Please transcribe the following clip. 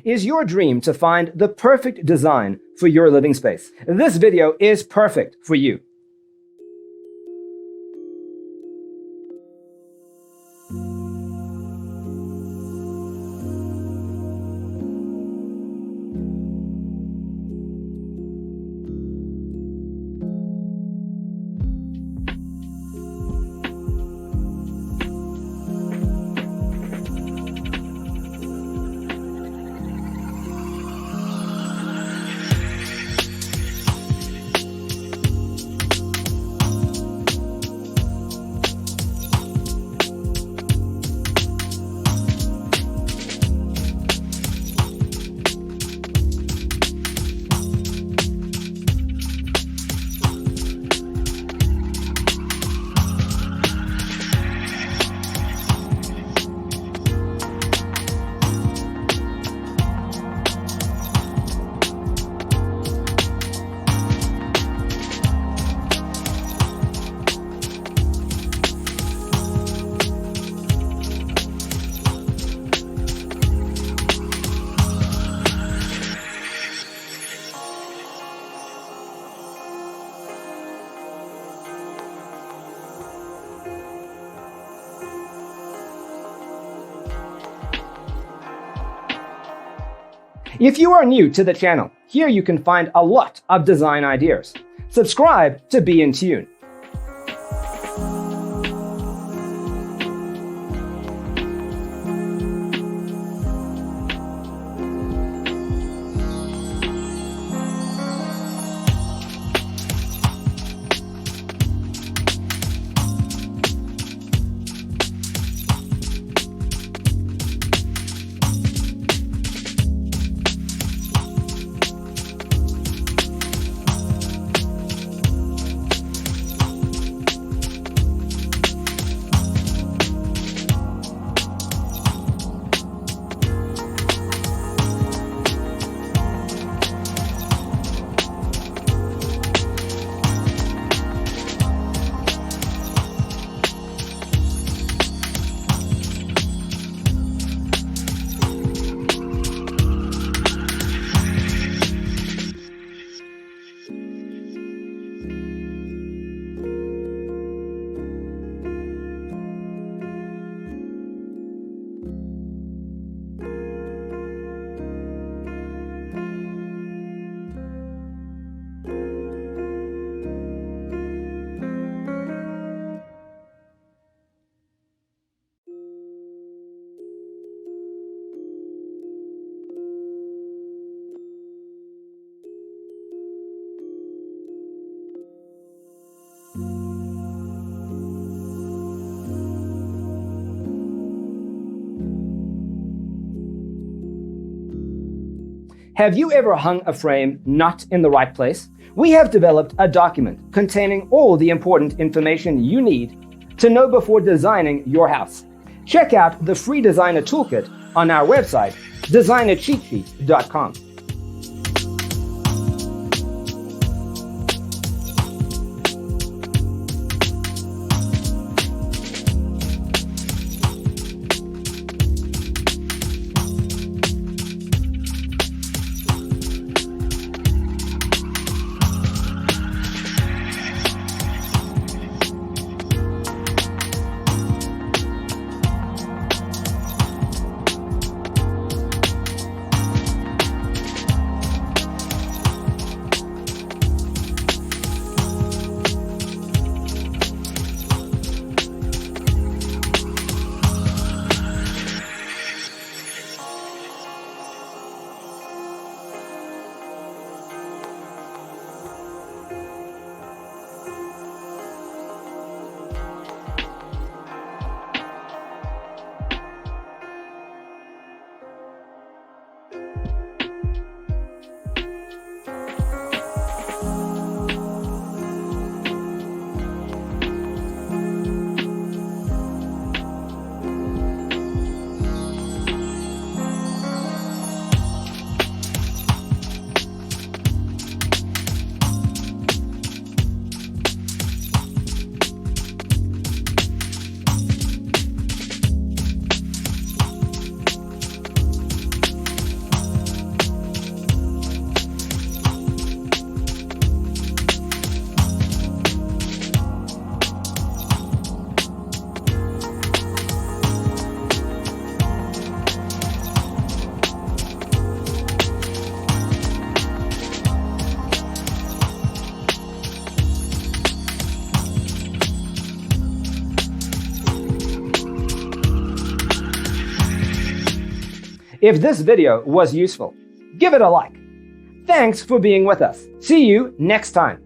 Is your dream to find the perfect design for your living space? This video is perfect for you. If you are new to the channel, here you can find a lot of design ideas. Subscribe to be in tune. Have you ever hung a frame not in the right place? We have developed a document containing all the important information you need to know before designing your house. Check out the free designer toolkit on our website, designercheatsheet.com. If this video was useful, give it a like. Thanks for being with us. See you next time.